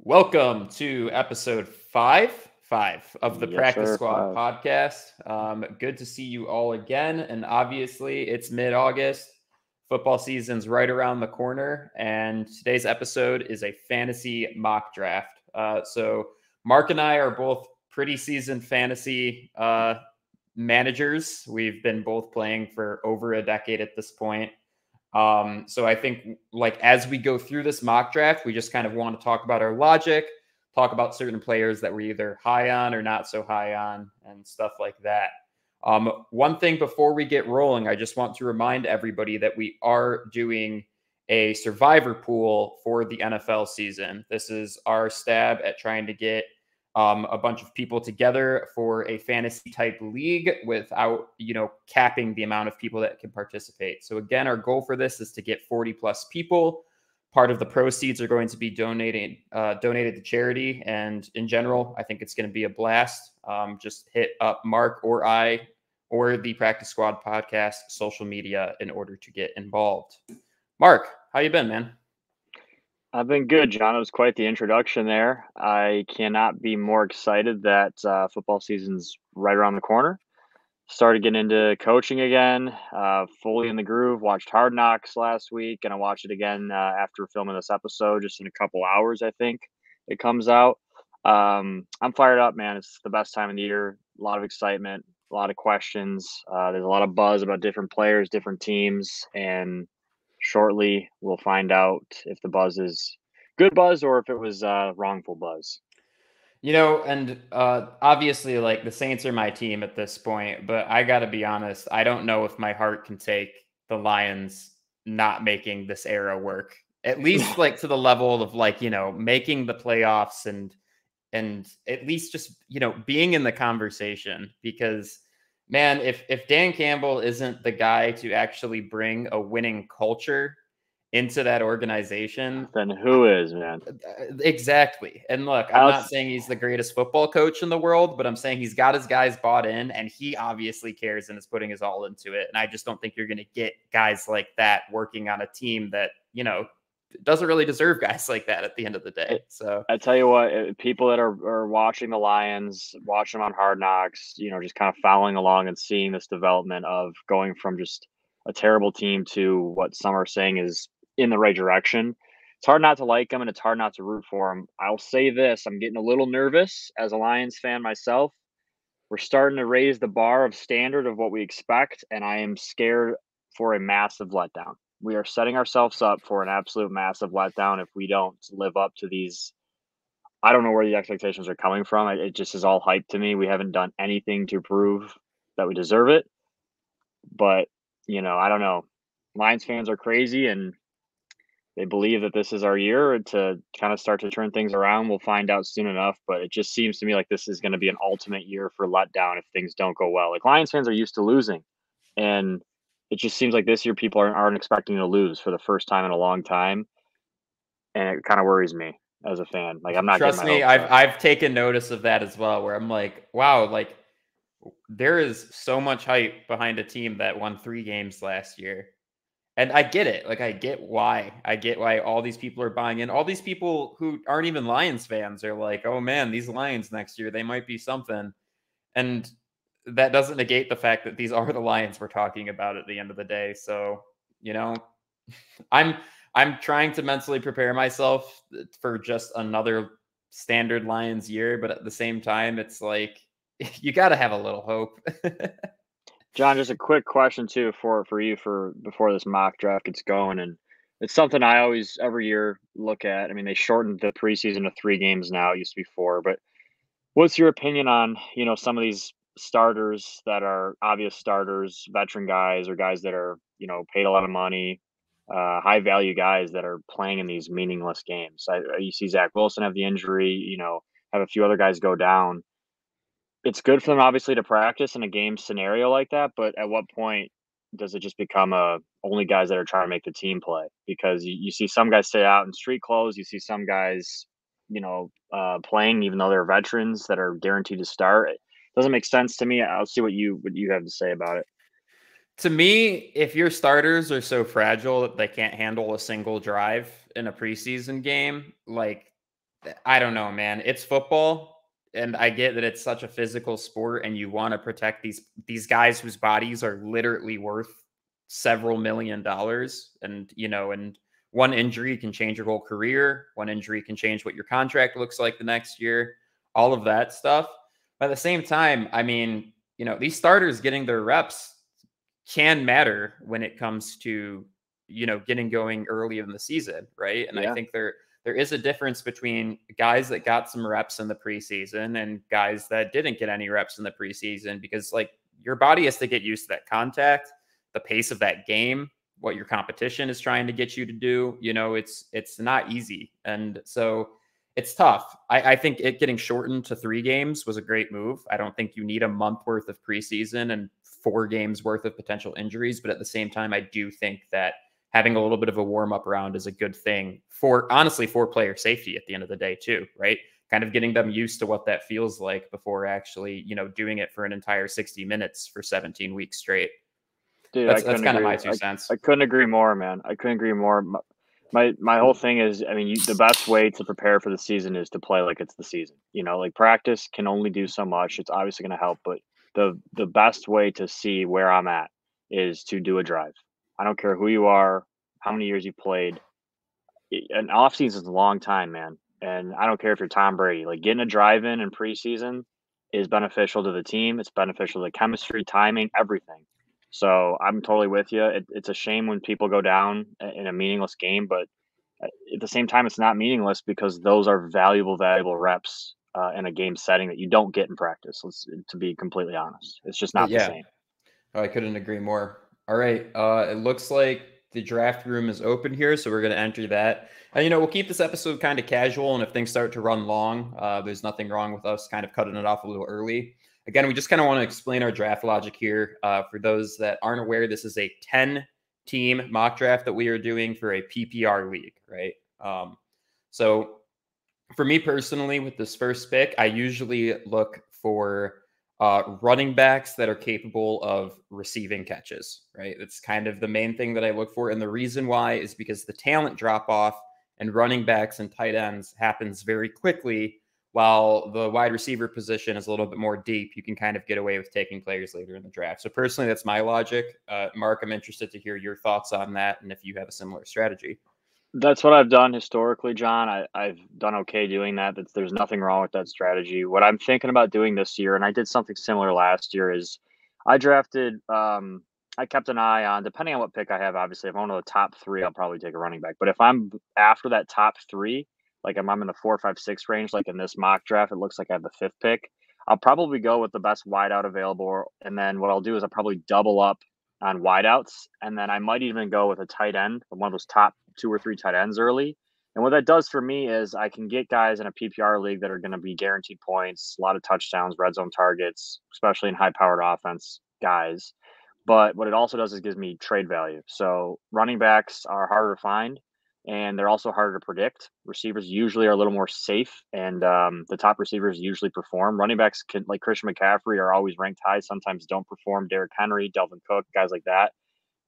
Welcome to episode five of the Yes, Practice sir. Squad 5. podcast. Good to see you all again. And obviously, it's mid August. Football season's right around the corner. And today's episode is a fantasy mock draft. So, Mark and I are both pretty seasoned fantasy managers. We've been both playing for over a decade at this point. So I think like as we go through this mock draft, we just kind of want to talk about our logic, talk about certain players that we're either high on or not so high on, and stuff like that. One thing before we get rolling, I just want to remind everybody that we are doing a survivor pool for the NFL season. This is our stab at trying to get a bunch of people together for a fantasy type league without, capping the amount of people that can participate. So again, our goal for this is to get 40 plus people. Part of the proceeds are going to be donated to charity. And in general, I think it's going to be a blast. Just hit up Mark or I or the Practice Squad podcast social media in order to get involved. Mark, how you been, man? I've been good, John. It was quite the introduction there. I cannot be more excited that football season's right around the corner. Started getting into coaching again, fully in the groove. Watched Hard Knocks last week, and I watched it again after filming this episode, just in a couple hours, I think it comes out. I'm fired up, man. It's the best time of the year. A lot of excitement, a lot of questions. There's a lot of buzz about different players, different teams, and shortly we'll find out if the buzz is good buzz or if it was wrongful buzz. And obviously, like the Saints are my team at this point, but I got to be honest, I don't know if my heart can take the Lions not making this era work. At least like to the level of like, making the playoffs and at least just, being in the conversation because man, if Dan Campbell isn't the guy to actually bring a winning culture into that organization. Then who is, man? Exactly. And look, I'm I'll, not saying he's the greatest football coach in the world, but I'm saying he's got his guys bought in and he obviously cares and is putting his all into it. And I just don't think you're going to get guys like that working on a team that, doesn't really deserve guys like that at the end of the day. So I tell you what, people that are watching the Lions, watching them on Hard Knocks, just kind of following along and seeing this development of going from just a terrible team to what some are saying is in the right direction. It's hard not to like them and it's hard not to root for them. I'll say this, I'm getting a little nervous as a Lions fan myself. We're starting to raise the bar of standard of what we expect, and I am scared for a massive letdown. We are setting ourselves up for an absolute massive letdown if we don't live up to these. I don't know where the expectations are coming from. It just is all hype to me. We haven't done anything to prove that we deserve it. But, I don't know. Lions fans are crazy and they believe that this is our year to kind of start to turn things around. We'll find out soon enough. But it just seems to me like this is going to be an ultimate year for letdown if things don't go well. Like Lions fans are used to losing. And it just seems like this year people aren't expecting to lose for the first time in a long time. And it kind of worries me as a fan. Like I'm not getting trust my me, hopes up. I've taken notice of that as well, where I'm like, wow, like there is so much hype behind a team that won 3 games last year. And I get it. Like I get why. I get why all these people are buying in. All these people who aren't even Lions fans are like, "Oh man, these Lions next year, they might be something." And that doesn't negate the fact that these are the Lions we're talking about at the end of the day. So, you know, I'm I'm trying to mentally prepare myself for just another standard Lions year, but at the same time, it's like you got to have a little hope. John, just a quick question too for you for before this mock draft gets going, and it's something I always every year look at. I mean, they shortened the preseason to 3 games now; it used to be 4. But what's your opinion on some of these starters that are obvious starters, veteran guys, or guys that are paid a lot of money, high value guys that are playing in these meaningless games? You see Zach Wilson have the injury, have a few other guys go down. It's good for them obviously to practice in a game scenario like that, but at what point does it just become a only guys that are trying to make the team play? Because you see some guys stay out in street clothes, you see some guys, playing even though they're veterans that are guaranteed to start. It doesn't make sense to me. I'll see what you have to say about it. To me, if your starters are so fragile that they can't handle a single drive in a preseason game, like I don't know, man. It's football, and I get that it's such a physical sport, and you want to protect these guys whose bodies are literally worth several $1 million, and and one injury can change your whole career. One injury can change what your contract looks like the next year. All of that stuff. But at the same time, I mean, these starters getting their reps can matter when it comes to getting going early in the season, right? And I Yeah. think there is a difference between guys that got some reps in the preseason and guys that didn't get any reps in the preseason, because like your body has to get used to that contact, the pace of that game, what your competition is trying to get you to do. It's not easy, and so it's tough. I think it getting shortened to 3 games was a great move. I don't think you need a month worth of preseason and 4 games worth of potential injuries, but at the same time, I do think that having a little bit of a warm up round is a good thing for, honestly, for player safety at the end of the day too, right? Kind of getting them used to what that feels like before actually, doing it for an entire 60 minutes for 17 weeks straight. Dude, I That's couldn't kind of agree. my 2 cents. I couldn't agree more, man. I couldn't agree more. My whole thing is, I mean, the best way to prepare for the season is to play like it's the season. Like practice can only do so much. It's obviously going to help, but the best way to see where I'm at is to do a drive. I don't care who you are, how many years you played. An off season is a long time, man. And I don't care if you're Tom Brady. Like getting a drive in preseason is beneficial to the team. It's beneficial to chemistry, timing, everything. So I'm totally with you. It's a shame when people go down in a meaningless game, but at the same time, it's not meaningless because those are valuable reps in a game setting that you don't get in practice. To be completely honest, it's just not the Yeah, same. I couldn't agree more. All right. It looks like the draft room is open here, so we're going to enter that. And, we'll keep this episode kind of casual, and if things start to run long, there's nothing wrong with us kind of cutting it off a little early. Again, we just kind of want to explain our draft logic here. For those that aren't aware, this is a 10-team mock draft that we are doing for a PPR league, right? So for me personally, with this first pick, I usually look for running backs that are capable of receiving catches, right? That's kind of the main thing that I look for. And the reason why is because the talent drop off and running backs and tight ends happens very quickly, while the wide receiver position is a little bit more deep. You can kind of get away with taking players later in the draft. So personally, that's my logic. Mark, I'm interested to hear your thoughts on that and if you have a similar strategy. That's what I've done historically, John. I've done okay doing that. There's nothing wrong with that strategy. What I'm thinking about doing this year, and I did something similar last year, is I drafted. I kept an eye on, depending on what pick I have. Obviously, if I'm one of the top three, I'll probably take a running back. But if I'm after that top three, like if I'm in the 4, 5, 6 range, like in this mock draft, it looks like I have the fifth pick. I'll probably go with the best wideout available, and then what I'll do is I'll probably double up on wideouts, and then I might even go with a tight end, one of those top 2 or 3 tight ends early. And what that does for me is I can get guys in a PPR league that are going to be guaranteed points, a lot of touchdowns, red zone targets, especially in high powered offense guys. But what it also does is gives me trade value. So running backs are harder to find, and they're also harder to predict. Receivers usually are a little more safe, and the top receivers usually perform. Running backs can, like Christian McCaffrey, are always ranked high. Sometimes don't perform. Derrick Henry, Delvin Cook, guys like that.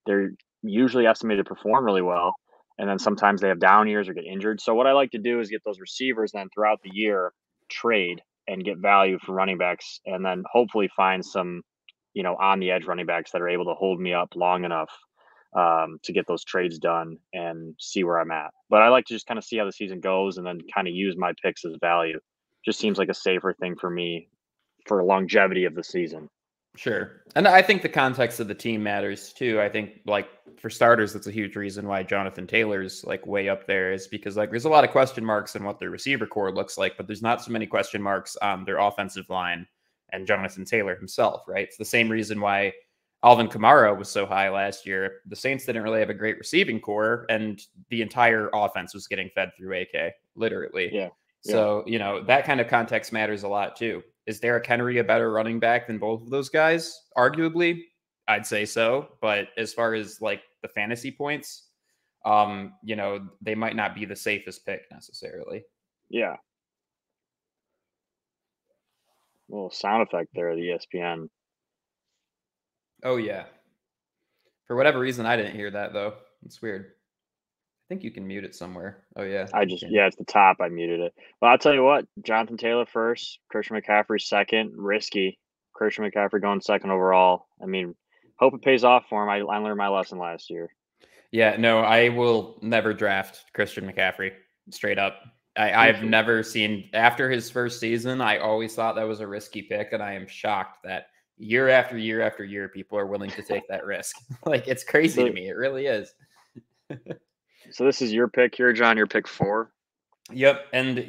They're usually estimated to perform really well, and then sometimes they have down years or get injured. So what I like to do is get those receivers, then throughout the year trade and get value for running backs, and then hopefully find some, on the edge running backs that are able to hold me up long enough to get those trades done and see where I'm at. But I like to just kind of see how the season goes and then kind of use my picks as value. Just seems like a safer thing for me for longevity of the season. Sure. And I think the context of the team matters too. I think, like, for starters, that's a huge reason why Jonathan Taylor's like way up there, is because like there's a lot of question marks on what their receiver core looks like, but there's not so many question marks on their offensive line and Jonathan Taylor himself, right? It's the same reason why Alvin Kamara was so high last year. The Saints didn't really have a great receiving core, and the entire offense was getting fed through AK, literally. Yeah. Yeah. So, that kind of context matters a lot too. Is Derrick Henry a better running back than both of those guys? Arguably, I'd say so. But as far as like the fantasy points, they might not be the safest pick necessarily. Yeah. Little sound effect there, the ESPN. Oh yeah. For whatever reason, I didn't hear that though. It's weird. think you can mute it somewhere. Oh yeah, I you just can. yeah, it's the top. I muted it. But I'll tell you what, Jonathan Taylor first, Christian McCaffrey second. Risky. Christian McCaffrey going second overall. I mean, hope it pays off for him. I learned my lesson last year. Yeah, no, I will never draft Christian McCaffrey. Straight up. I've never seen after his first season, I always thought that was a risky pick, and I am shocked that year after year after year, people are willing to take that risk. Like it's crazy to So me. It really is. so this is your pick here, John. Your pick 4. Yep. And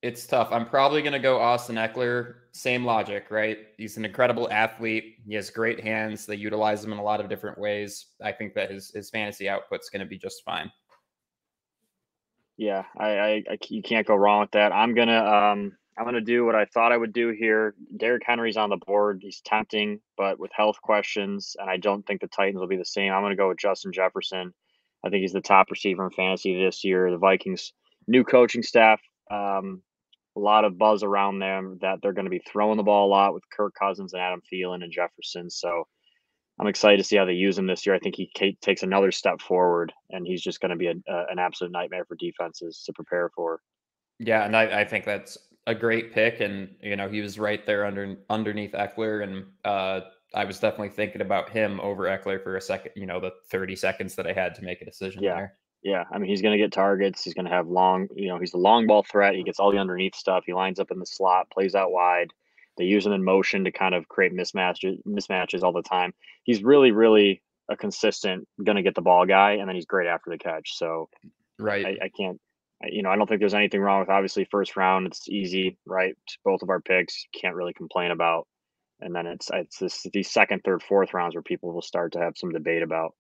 it's tough. I'm probably going to go Austin Eckler. Same logic, right? He's an incredible athlete. He has great hands. They utilize him in a lot of different ways. I think that his fantasy output's going to be just fine. Yeah, you can't go wrong with that. I'm gonna do what I thought I would do here. Derrick Henry's on the board. He's tempting, but with health questions, and I don't think the Titans will be the same. I'm gonna go with Justin Jefferson. I think he's the top receiver in fantasy this year. The Vikings' new coaching staff, a lot of buzz around them that they're going to be throwing the ball a lot with Kirk Cousins and Adam Thielen and Jefferson. So I'm excited to see how they use him this year. I think he takes another step forward, and he's just going to be an absolute nightmare for defenses to prepare for. Yeah, and I think that's a great pick. And he was right there underneath Eckler, and I was definitely thinking about him over Eckler for a second. The 30 seconds that I had to make a decision Yeah. there. Yeah. I mean, he's going to get targets. He's going to have he's a long ball threat. He gets all the underneath stuff. He lines up in the slot, plays out wide. They use him in motion to kind of create mismatches all the time. He's really, really a consistent, going to get the ball guy, and then he's great after the catch. So Right. I can't, I don't think there's anything wrong with obviously first round. It's easy, right? Both of our picks can't really complain about. And then it's these second, third, fourth rounds where people will start to have some debate about.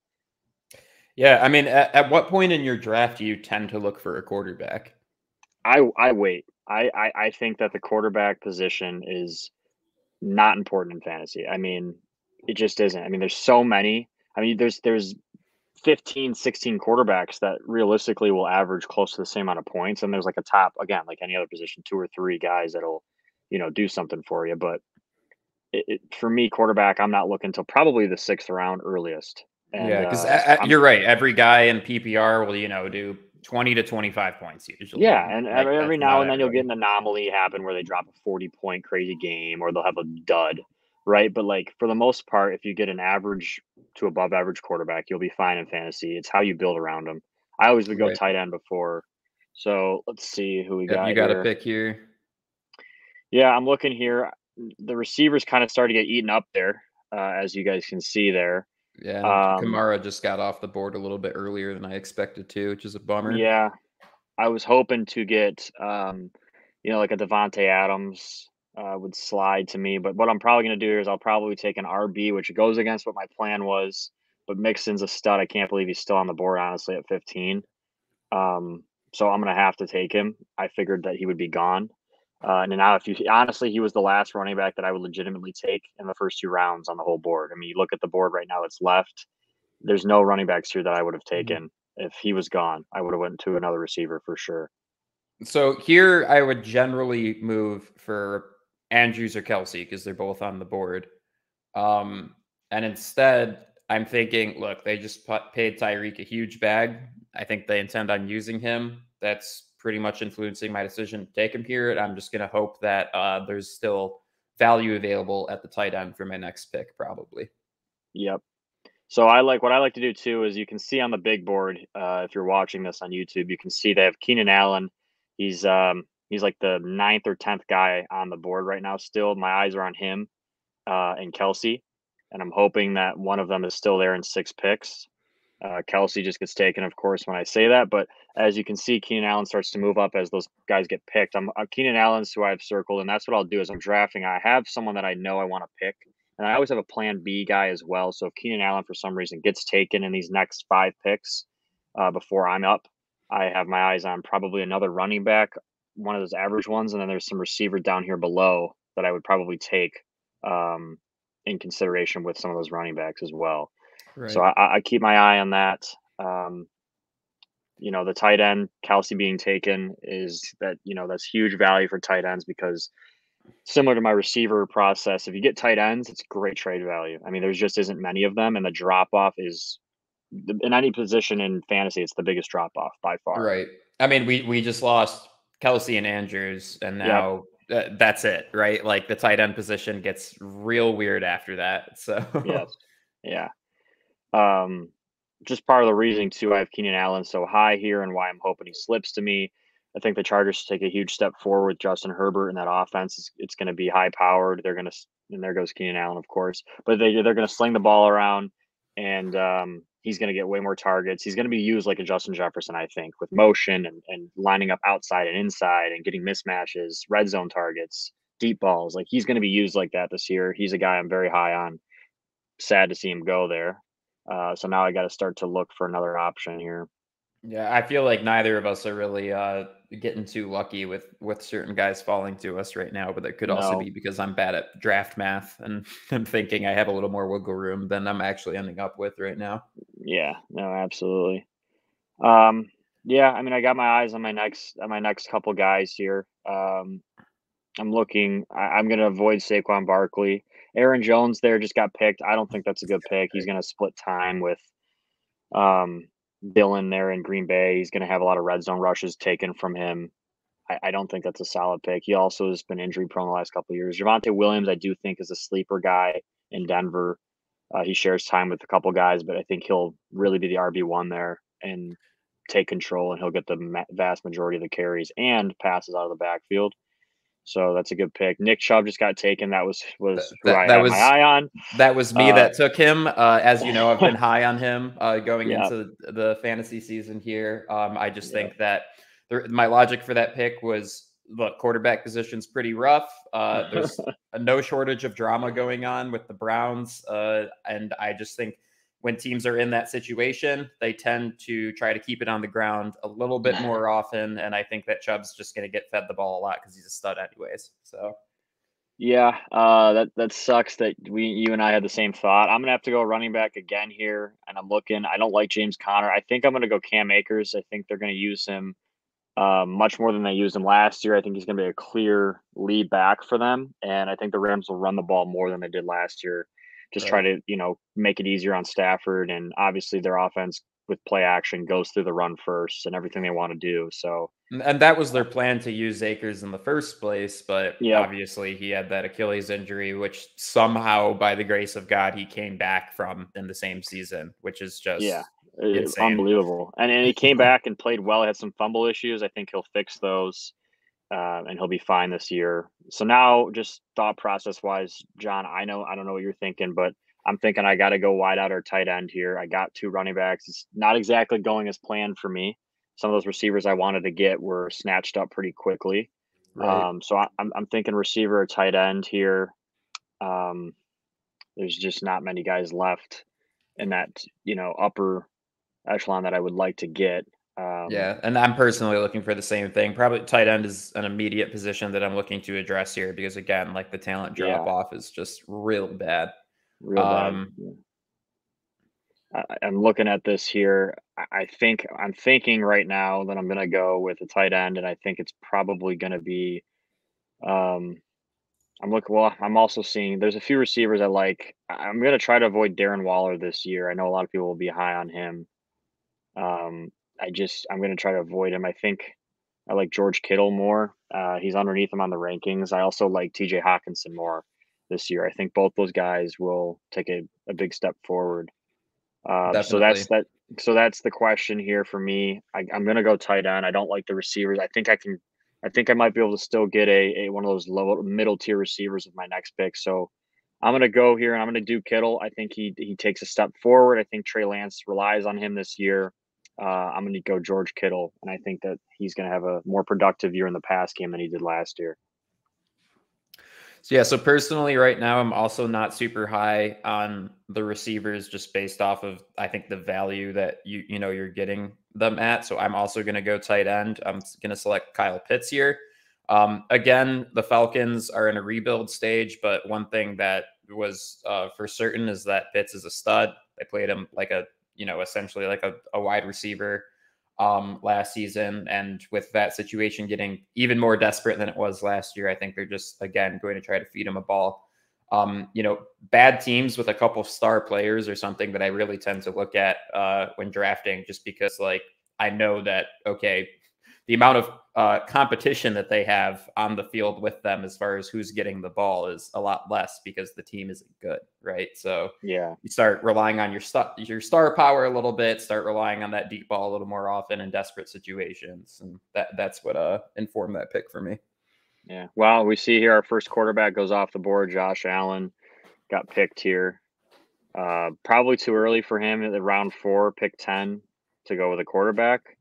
Yeah, I mean, at what point in your draft do you tend to look for a quarterback? I wait. I think that the quarterback position is not important in fantasy. I mean, it just isn't. I mean, there's so many. I mean, there's 15, 16 quarterbacks that realistically will average close to the same amount of points. And there's like a top, again, like any other position, 2 or 3 guys that'll, do something for you. But for me, quarterback, I'm not looking till probably the 6th round earliest. And Yeah, because I'm you're right. Every guy in PPR will, do 20 to 25 points usually, Yeah, and and like every that's now about and then you'll get everybody. an anomaly happen where they drop a 40-point crazy game or they'll have a dud, right? But like for the most part, if you get an average to above average quarterback, you'll be fine in fantasy. It's how you build around them. I always would go Right. tight end before. So let's see who we Yep, you got got a here. pick here. Yeah, I'm looking here. The receivers kind of started to get eaten up there, as you guys can see there. Yeah, and Um, Kamara just got off the board a little bit earlier than I expected to, which is a bummer. yeah, I was hoping to get, like a Devonte Adams would slide to me, but what I'm probably going to do is I'll probably take an RB, which goes against what my plan was. But Mixon's a stud. I can't believe he's still on the board, honestly, at 15. Um, so I'm going to have to take him. I figured that he would be gone. And now, if you honestly, he was the last running back that I would legitimately take in the first 2 rounds on the whole board. I mean, you look at the board right now that's left. There's no running backs here that I would have Mhm. taken if he was gone. I would have went to another receiver for sure. So here I would generally move for Andrews or Kelsey because they're both on the board. Um, and instead, I'm thinking, look, they just paid Tyreek a huge bag. I think they intend on using him. That's pretty much influencing my decision to take him here. And I'm just going to hope that there's still value available at the tight end for my next pick, probably. Yep. So what I like to do too is you can see on the big board, if you're watching this on YouTube, you can see they have Keenan Allen. He's like the 9th or 10th guy on the board right now. Still, my eyes are on him and Kelsey, and I'm hoping that one of them is still there in 6 picks. Kelsey just gets taken, of course, when I say that. But as you can see, Keenan Allen starts to move up as those guys get picked. Keenan Allen's who I've circled, and that's what I'll do is I'm drafting. I have someone that I know I want to pick, and I always have a plan B guy as well. So if Keenan Allen for some reason gets taken in these next 5 picks before I'm up, I have my eyes on probably another running back, one of those average ones, and then there's some receiver down here below that I would probably take um, in consideration with some of those running backs as well. So Right. I keep my eye on that. Um, the tight end Kelsey being taken is that that's huge value for tight ends because similar to my receiver process, if you get tight ends, it's great trade value. I mean, there's just isn't many of them, and the drop off is in any position in fantasy, it's the biggest drop off by far. Right. I mean, we just lost Kelsey and Andrews, and Yep. now that's it, right? Like the tight end position gets real weird after that. So Yes. Yeah. Just part of the reasoning too, I have Keenan Allen so high here and why I'm hoping he slips to me. I think the Chargers take a huge step forward with Justin Herbert and that offense. It's going to be high powered. They're going to, and there goes Keenan Allen, of course, but they're going to sling the ball around, and he's going to get way more targets. He's going to be used like a Justin Jefferson, I think, with motion and lining up outside and inside and getting mismatches, red zone targets, deep balls. Like he's going to be used like that this year. He's a guy I'm very high on. Sad to see him go there. So now I got to start to look for another option here. yeah, I feel like neither of us are really getting too lucky with certain guys falling to us right now, but it could also No, be because I'm bad at draft math and I'm thinking I have a little more wiggle room than I'm actually ending up with right now. yeah, no, absolutely. Um, yeah, I mean, I got my eyes on my next couple guys here. I'm looking. I'm going to avoid Saquon Barkley. Aaron Jones there just got picked. I don't think that's a good pick. He's going to split time with um, Dillon there in Green Bay. He's going to have a lot of red zone rushes taken from him. I don't think that's a solid pick. He also has been injury prone the last couple of years. Javonte Williams, I do think, is a sleeper guy in Denver. He shares time with a couple guys, but I think he'll really be the RB1 there and take control, and he'll get the vast majority of the carries and passes out of the backfield. So that's a good pick. Nick Chubb just got taken. That That was who that, I that had my was eye on. that was me Uh, that took him. As you know, I've been high on him going yeah, into the fantasy season here. I just yeah. think that my logic for that pick was, look, quarterback position's pretty rough. There's no shortage of drama going on with the Browns, and I just think when teams are in that situation, they tend to try to keep it on the ground a little bit more often. And I think that Chubb's just going to get fed the ball a lot because he's a stud anyways. So. Yeah, that sucks that you and I had the same thought. I'm gonna have to go running back again here, and I'm looking. I don't like James Conner. I think I'm gonna go Cam Akers. I think they're gonna use him much more than they used him last year. I think he's gonna be a clear lead back for them, and I think the Rams will run the ball more than they did last year. Just try Right. to make it easier on Stafford, and obviously their offense with play action goes through the run first and everything they want to do. So, And that was their plan to use Akers in the first place, but yep, obviously he had that Achilles injury, which somehow, by the grace of God, he came back from in the same season, which is yeah, just insane. unbelievable. And he came back and played well. Had some fumble issues. I think he'll fix those, and he'll be fine this year. So now, just thought process wise, John, I don't know what you're thinking, but I'm thinking I got to go wide out or tight end here. I got two running backs. It's not exactly going as planned for me. Some of those receivers I wanted to get were snatched up pretty quickly. Right. So I'm thinking receiver or tight end here. Um, there's just not many guys left in that upper echelon that I would like to get. Yeah. And I'm personally looking for the same thing. Probably tight end is an immediate position that I'm looking to address here because, again, like the talent drop Yeah, off is just real bad. real bad. Um, Yeah. I'm looking at this here. I think I'm thinking right now that I'm going to go with a tight end, and I think it's probably going to be. Um, I'm looking. Well, I'm also seeing there's a few receivers I like. I'm going to try to avoid Darren Waller this year. I know a lot of people will be high on him. Um, I'm going to try to avoid him. I think I like George Kittle more. He's underneath him on the rankings. I also like T.J. Hawkinson more this year. I think both those guys will take a big step forward. So Definitely. that's the question here for me. I'm gonna go tight end. I don't like the receivers. I think I can. I think I might be able to still get a one of those low middle tier receivers with my next pick. So I'm gonna go here and I'm gonna do Kittle. I think he takes a step forward. I think Trey Lance relies on him this year. I'm gonna go George Kittle, and I think that he's gonna have a more productive year in the pass game than he did last year. So yeah, so personally right now I'm also not super high on the receivers just based off of I think the value that you're getting them at. So I'm also going to go tight end. I'm going to select Kyle Pitts here. Again, the Falcons are in a rebuild stage, but one thing that was for certain is that Pitts is a stud. They played him like essentially like a wide receiver last season. And with that situation getting even more desperate than it was last year, I think they're just, again, going to try to feed him a ball You know, bad teams with a couple of star players are something that I really tend to look at when drafting, just because like I know that, okay, the amount of competition that they have on the field with them as far as who's getting the ball is a lot less because the team isn't good, right? So Yeah. you start relying on your star power a little bit, start relying on that deep ball a little more often in desperate situations, and that's what informed that pick for me. Yeah. Well, we see here our first quarterback goes off the board. Josh Allen got picked here. Probably too early for him at the round 4, pick 10 to go with a quarterback.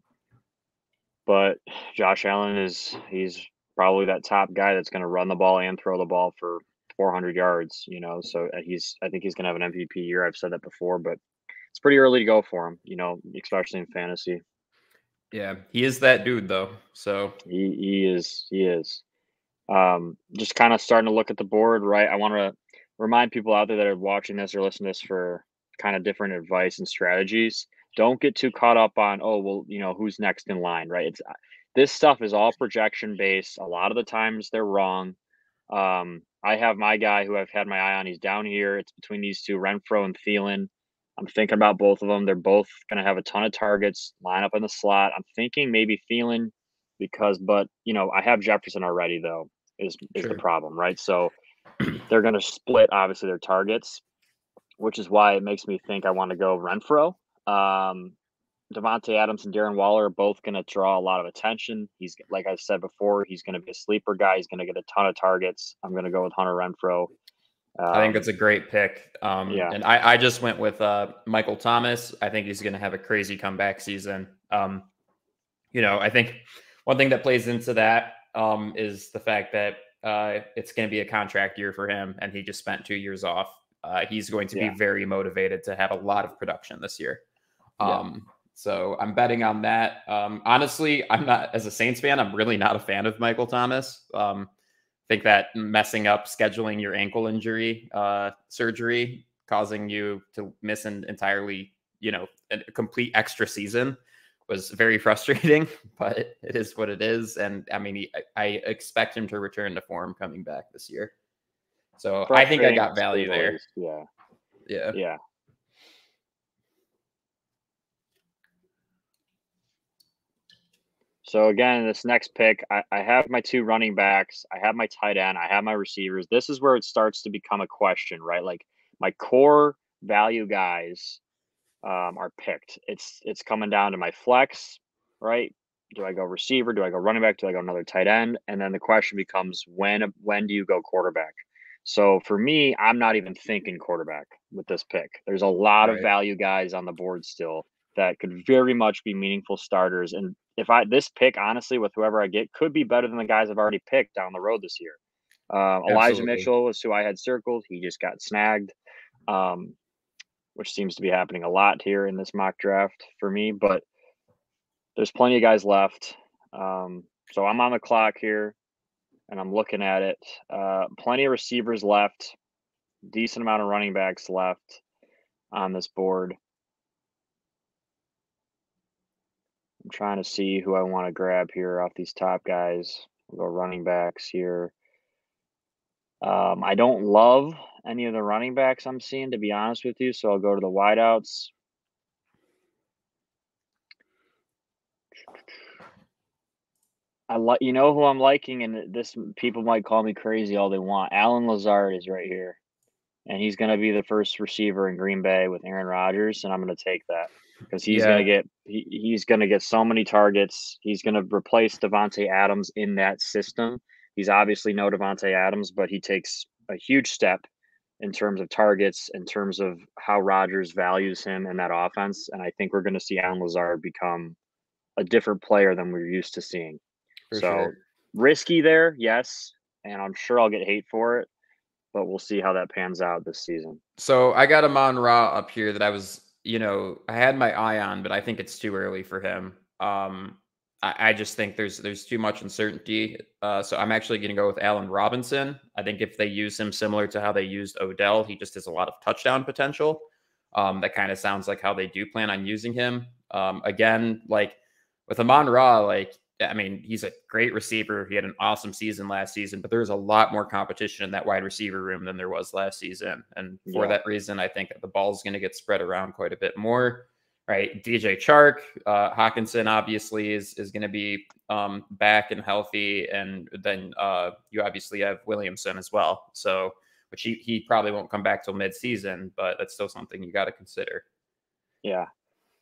But Josh Allen he's probably that top guy that's going to run the ball and throw the ball for 400 yards, you know. So I think he's going to have an MVP year. I've said that before, but it's pretty early to go for him, you know, especially in fantasy. Yeah, he is that dude though. So He is. Just kind of starting to look at the board, right? I want to remind people out there that are watching this or listening to this for kind of different advice and strategies. Don't get too caught up on, oh, well, you know, who's next in line, right? This stuff is all projection based. A lot of the times they're wrong. I have my guy who I've had my eye on. He's down here. It's between these two, Renfro and Thielen. I'm thinking about both of them. They're both going to have a ton of targets, line up in the slot. I'm thinking maybe Thielen but you know, I have Jefferson already though is the sure. problem, right? So they're going to split obviously their targets, which is why it makes me think I want to go Renfro. Devontae Adams and Darren Waller are both going to draw a lot of attention. He's, like I said before, he's going to be a sleeper guy. He's going to get a ton of targets. I'm going to go with Hunter Renfro. I think it's a great pick. Yeah. And I just went with Michael Thomas. I think he's going to have a crazy comeback season. You know, I think one thing that plays into that is the fact that it's going to be a contract year for him, and he just spent 2 years off. He's going to be very motivated to have a lot of production this year. So I'm betting on that. Honestly, I'm not, as a Saints fan, I'm really not a fan of Michael Thomas. I think that messing up scheduling your ankle injury surgery, causing you to miss an entirely, you know, a complete extra season was very frustrating, but it is what it is. And I mean, I expect him to return to form coming back this year. So I think I got value there. Yeah. So again, this next pick, I have my 2 running backs, I have my tight end, I have my receivers. This is where it starts to become a question, right? Like my core value guys are picked. It's coming down to my flex, right? Do I go receiver? Do I go running back? Do I go another tight end? And then the question becomes when do you go quarterback? So for me, I'm not even thinking quarterback with this pick. There's a lot of value guys on the board still that could very much be meaningful starters. And if this pick, honestly, with whoever I get, could be better than the guys I've already picked down the road this year. Elijah Mitchell was who I had circled. He just got snagged, which seems to be happening a lot here in this mock draft for me. But there's plenty of guys left. So I'm on the clock here, and I'm looking at it. Plenty of receivers left. Decent amount of running backs left on this board. I'm trying to see who I want to grab here off these top guys. We'll go running backs here. I don't love any of the running backs I'm seeing, to be honest with you, so I'll go to the wideouts. You know who I'm liking, and this people might call me crazy all they want. Allen Lazard is right here, and he's going to be the first receiver in Green Bay with Aaron Rodgers, and I'm going to take that because he's going to get so many targets. He's going to replace Devontae Adams in that system. He's obviously no Devontae Adams, but he takes a huge step in terms of targets, in terms of how Rodgers values him in that offense, and I think we're going to see Allen Lazard become a different player than we're used to seeing. Risky there, yes, and I'm sure I'll get hate for it, but we'll see how that pans out this season. So I got Amon-Ra up here that I was, you know, I had my eye on, but I think it's too early for him. I just think there's too much uncertainty. So I'm actually going to go with Allen Robinson. I think if they use him similar to how they used Odell, he just has a lot of touchdown potential. That kind of sounds like how they do plan on using him. Again, like with Amon-Ra, like I mean, he's a great receiver. He had an awesome season last season, but there's a lot more competition in that wide receiver room than there was last season. And for Yeah. that reason, I think the ball's going to get spread around quite a bit more. Right, DJ Chark, Hawkinson obviously is going to be back and healthy, and then you obviously have Williamson as well. So, which he probably won't come back till mid-season, but that's still something you got to consider. Yeah.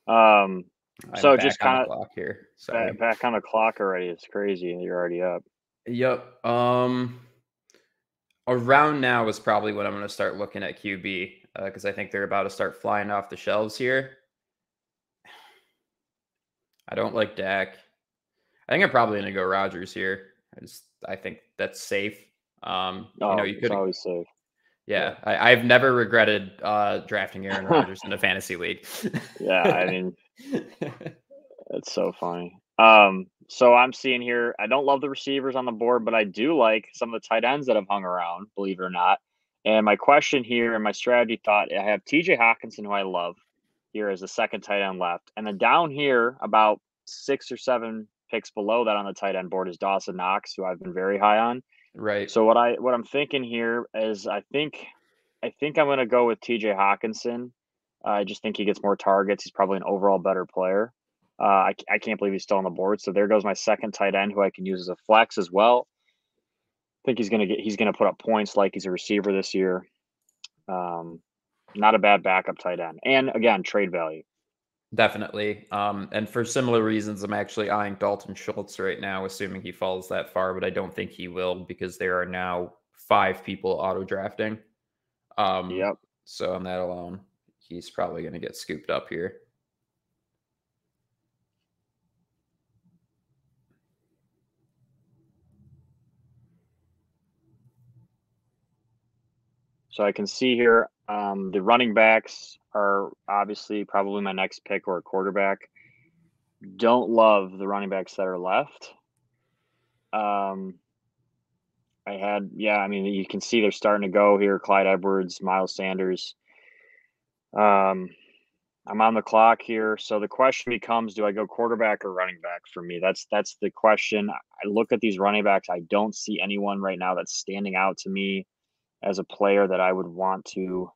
I'm So back just on the kind clock here. of Sorry. back on the clock already. It's crazy. You're already up. Yep. Around now is probably when I'm going to start looking at QB because I think they're about to start flying off the shelves here. I don't like Dak. I think I'm probably going to go Rodgers here. I think that's safe. You it's could. always safe. Yeah, I've never regretted drafting Aaron Rodgers in a fantasy league. Yeah, I mean, it's so funny. So I'm seeing here, I don't love the receivers on the board, but I do like some of the tight ends that have hung around, believe it or not. And my question here and my strategy thought, I have TJ Hawkinson, who I love, here as the second tight end left. And then down here, about 6 or 7 picks below that on the tight end board is Dawson Knox, who I've been very high on. Right. So what I'm thinking here is I think I'm going to go with TJ Hawkinson. I just think he gets more targets. He's probably an overall better player. I can't believe he's still on the board. So there goes my second tight end, who I can use as a flex as well. I think he's gonna put up points like he's a receiver this year. Not a bad backup tight end, and again, trade value. Definitely. And for similar reasons, I'm actually eyeing Dalton Schultz right now, assuming he falls that far, but I don't think he will because there are now 5 people auto drafting. Yep. So on that alone, he's probably going to get scooped up here. So I can see here the running backs are obviously probably my next pick or a quarterback. Don't love the running backs that are left. I mean, you can see they're starting to go here. Clyde Edwards, Miles Sanders. I'm on the clock here. So the question becomes, do I go quarterback or running back for me? That's the question. I look at these running backs. I don't see anyone right now that's standing out to me as a player that I would want to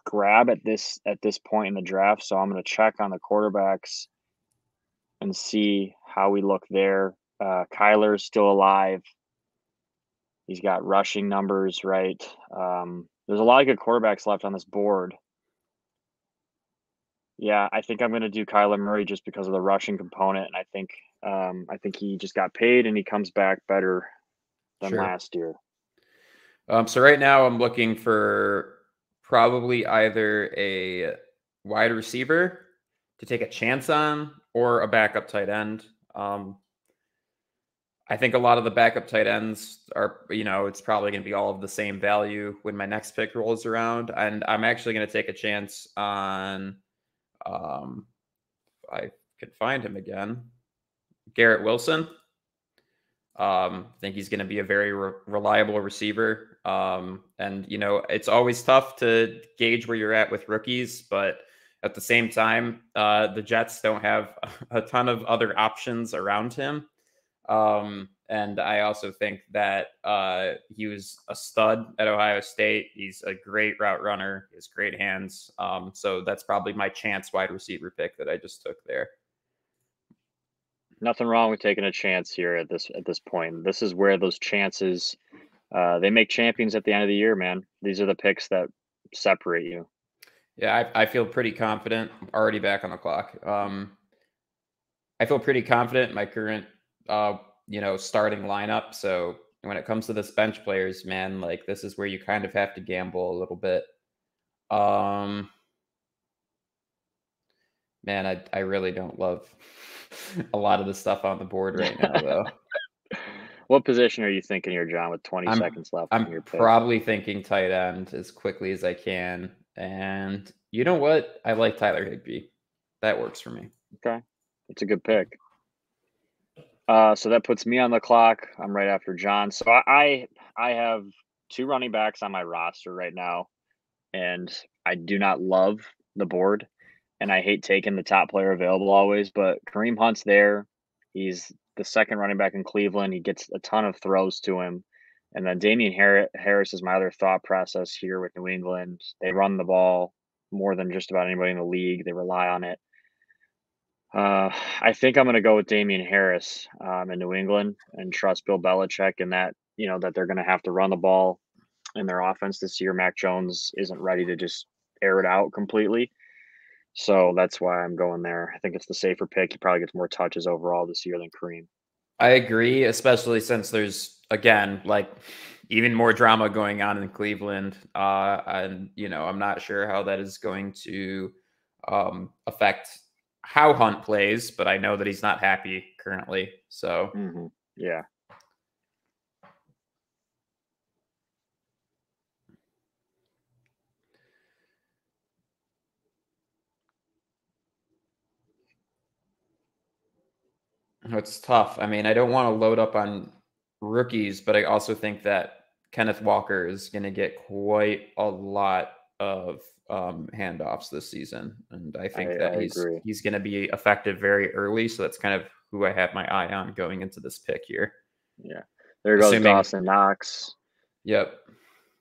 grab at this point in the draft. So I'm going to check on the quarterbacks and see how we look there. Kyler's still alive. He's got rushing numbers, right? There's a lot of good quarterbacks left on this board. Yeah, I think I'm going to do Kyler Murray just because of the rushing component, and I think he just got paid and he comes back better than last year. So right now I'm looking for probably either a wide receiver to take a chance on or a backup tight end. I think a lot of the backup tight ends are, it's probably going to be all of the same value when my next pick rolls around. And I'm actually going to take a chance on, if I can find him again, Garrett Wilson. I think he's going to be a very reliable receiver. And, it's always tough to gauge where you're at with rookies, but at the same time, the Jets don't have a ton of other options around him. And I also think that he was a stud at Ohio State. He's a great route runner. He has great hands. So that's probably my chance wide receiver pick that I just took there. Nothing wrong with taking a chance here at this point. This is where those chances they make champions at the end of the year, man. These are the picks that separate you. Yeah, I feel pretty confident. I'm already back on the clock. I feel pretty confident in my current starting lineup. So when it comes to this bench players, man, like this is where you kind of have to gamble a little bit. Man, I really don't love a lot of the stuff on the board right now, though. What position are you thinking here, John, with 20 seconds left on your pick? Probably thinking tight end as quickly as I can. And you know what? I like Tyler Higbee. That works for me. Okay. That's a good pick. So that puts me on the clock. I'm right after John. So I have 2 running backs on my roster right now, and I do not love the board, and I hate taking the top player available always, but Kareem Hunt's there. He's the second running back in Cleveland. He gets a ton of throws to him. And then Damian Harris is my other thought process here with New England. They run the ball more than just about anybody in the league. They rely on it. I think I'm going to go with Damian Harris in New England and trust Bill Belichick in that, that they're going to have to run the ball in their offense this year. Mac Jones isn't ready to just air it out completely. So that's why I'm going there. I think it's the safer pick. He probably gets more touches overall this year than Kareem. I agree, especially since there's, again, like even more drama going on in Cleveland. And, I'm not sure how that is going to affect how Hunt plays, but I know that he's not happy currently. So, yeah. It's tough. I mean, I don't want to load up on rookies, but I also think that Kenneth Walker is going to get quite a lot of handoffs this season, and I think that he's going to be effective very early. So that's kind of who I have my eye on going into this pick here. Yeah, there goes Dawson Knox. Yep.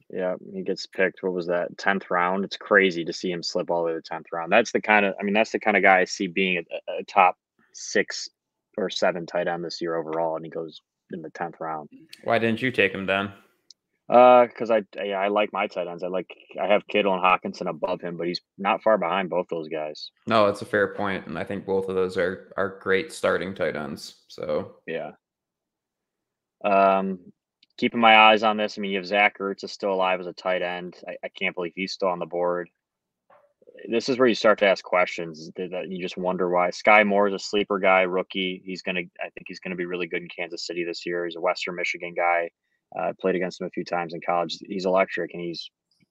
Yeah, he gets picked. What was that? 10th round. It's crazy to see him slip all the way to the 10th round. That's the kind of guy I see being a top 6 or 7 tight end this year overall, and he goes in the 10th round. Why didn't you take him then? Because I like my tight ends. I have Kittle and Hockenson above him, but he's not far behind both those guys. No, that's a fair point, and I think both of those are great starting tight ends. So yeah. Keeping my eyes on this. I mean, you have Zach Ertz is still alive as a tight end. I can't believe he's still on the board. This is where you start to ask questions that you just wonder why. Sky Moore is a sleeper guy, rookie. I think he's gonna be really good in Kansas City this year. He's a Western Michigan guy. Played against him a few times in college. He's electric, and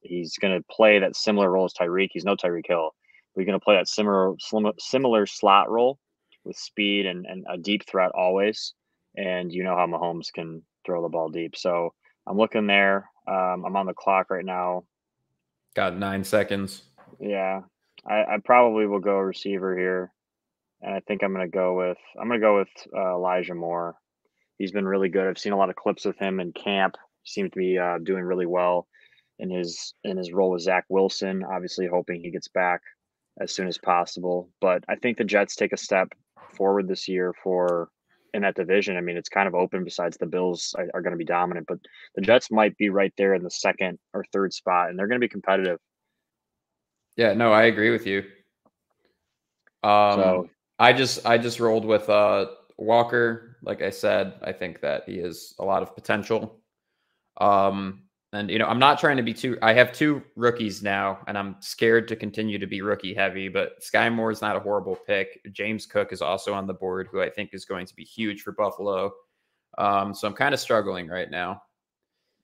he's gonna play that similar role as Tyreek. He's no Tyreek Hill, but he's gonna play that similar slot role with speed and a deep threat always. And you know how Mahomes can throw the ball deep. So I'm looking there. I'm on the clock right now. Got 9 seconds. Yeah, I probably will go receiver here, and I think I'm gonna go with Elijah Moore. He's been really good. I've seen a lot of clips of him in camp. He seemed to be doing really well in his role with Zach Wilson. Obviously, hoping he gets back as soon as possible. But I think the Jets take a step forward this year in that division. I mean, it's kind of open. Besides, the Bills are going to be dominant, but the Jets might be right there in the 2nd or 3rd spot, and they're going to be competitive. Yeah, no, I agree with you. So I just rolled with Walker. Like I said, I think that he has a lot of potential. And I'm not trying to be I have 2 rookies now, and I'm scared to continue to be rookie heavy, but Sky Moore is not a horrible pick. James Cook is also on the board, who I think is going to be huge for Buffalo. So I'm kind of struggling right now.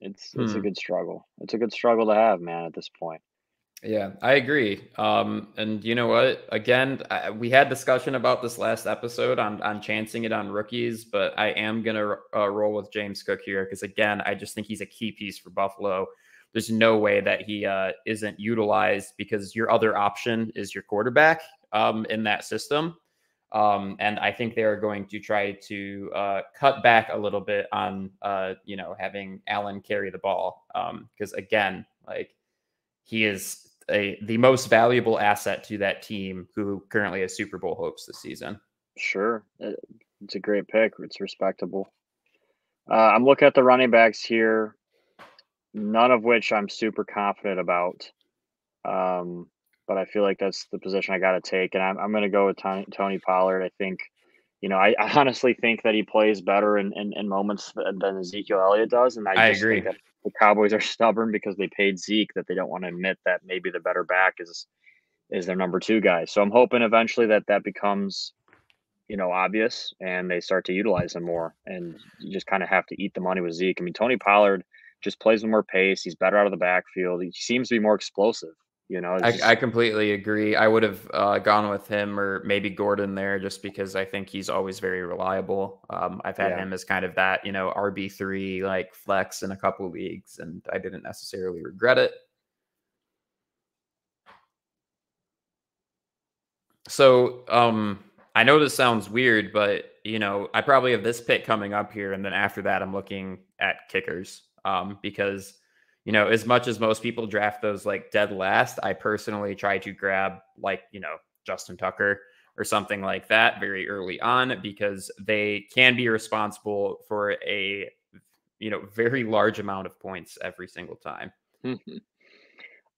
It's a good struggle. It's a good struggle to have, man, at this point. Yeah, I agree. And you know what? Again, we had discussion about this last episode on chancing it on rookies, but I am going to roll with James Cook here because, again, I just think he's a key piece for Buffalo. There's no way that he isn't utilized because your other option is your quarterback in that system. And I think they're going to try to cut back a little bit on, having Allen carry the ball. Because, again, he is the most valuable asset to that team who currently has Super Bowl hopes this season. Sure. It's a great pick. It's respectable. I'm looking at the running backs here, none of which I'm super confident about. But I feel like that's the position I got to take. And I'm going to go with Tony Pollard. I think, I honestly think that he plays better in moments than Ezekiel Elliott does. And I agree. Think that the Cowboys are stubborn because they paid Zeke, that they don't want to admit that maybe the better back is their number 2 guy. So I'm hoping eventually that becomes, obvious and they start to utilize him more. And you just kind of have to eat the money with Zeke. I mean, Tony Pollard just plays with more pace. He's better out of the backfield. He seems to be more explosive. I completely agree. I would have gone with him or maybe Gordon there just because I think he's always very reliable. I've had him as kind of that, RB3 like flex in a couple of leagues, and I didn't necessarily regret it. So I know this sounds weird, but I probably have this pick coming up here, and then after that, I'm looking at kickers. Because as much as most people draft those like dead last, I personally try to grab like Justin Tucker or something like that very early on, because they can be responsible for a very large amount of points every single time.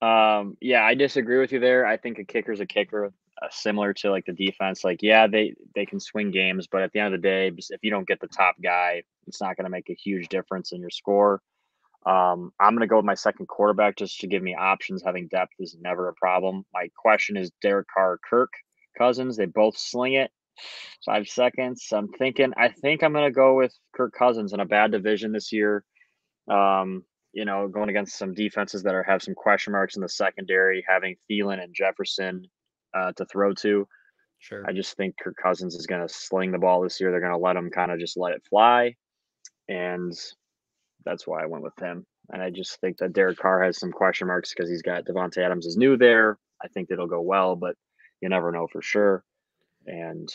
Yeah, I disagree with you there. I think a kicker's a kicker, similar to like the defense. Like, yeah, they can swing games, but at the end of the day, if you don't get the top guy, it's not going to make a huge difference in your score. I'm going to go with my second quarterback just to give me options. Having depth is never a problem. My question is Derek Carr, Kirk Cousins. They both sling it. 5 seconds. I think I'm going to go with Kirk Cousins in a bad division this year. Going against some defenses that have some question marks in the secondary, having Thielen and Jefferson to throw to. Sure. I just think Kirk Cousins is going to sling the ball this year. They're going to let him kind of just let it fly. And that's why I went with him. And I just think that Derek Carr has some question marks because he's got Devontae Adams is new there. I think that'll go well, but you never know for sure. And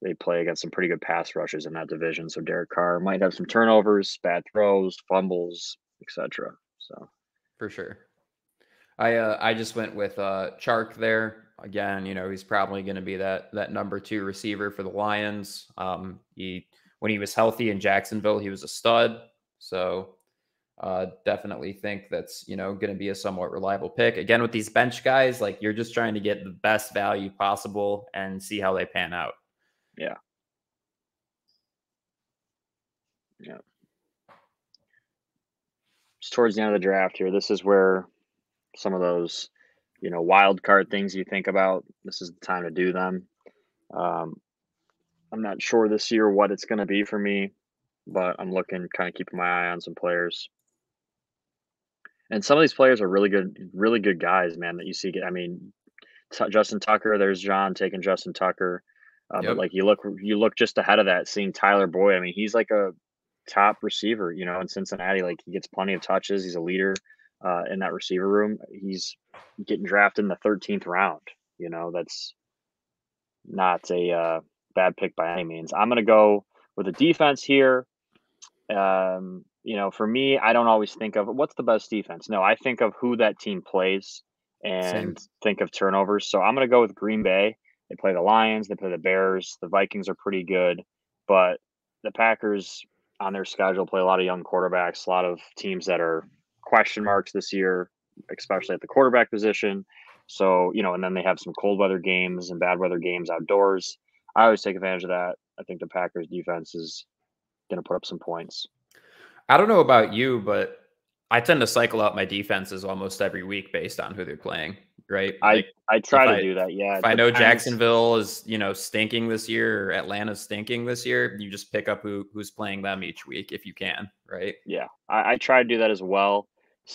they play against some pretty good pass rushes in that division. So Derek Carr might have some turnovers, bad throws, fumbles, etc. So for sure. I just went with Chark there. Again, he's probably going to be that number 2 receiver for the Lions. When he was healthy in Jacksonville, he was a stud. So definitely think that's going to be a somewhat reliable pick. Again, with these bench guys, like you're just trying to get the best value possible and see how they pan out. Yeah. Yeah. Just towards the end of the draft here, this is where some of those, wild card things you think about, this is the time to do them. I'm not sure this year what it's going to be for me, but I'm looking, kind of keeping my eye on some players. And some of these players are really good guys, man, that you see. I mean, Justin Tucker, there's John taking Justin Tucker. But like you look just ahead of that, seeing Tyler Boyd. I mean, he's like a top receiver, in Cincinnati. Like he gets plenty of touches. He's a leader in that receiver room. He's getting drafted in the 13th round. That's not a bad pick by any means. I'm going to go with a defense here. For me, I don't always think of what's the best defense. No, I think of who that team plays and think of turnovers. So I'm going to go with Green Bay. They play the Lions, they play the Bears. The Vikings are pretty good, but the Packers on their schedule play a lot of young quarterbacks, a lot of teams that are question marks this year, especially at the quarterback position. So, and then they have some cold weather games and bad weather games outdoors. I always take advantage of that. I think the Packers defense is going to put up some points. I don't know about you, but I tend to cycle out my defenses almost every week based on who they're playing, right? I try to do that, yeah. If I know Jacksonville is, stinking this year or Atlanta's stinking this year, you just pick up who's playing them each week if you can, right? Yeah, I try to do that as well.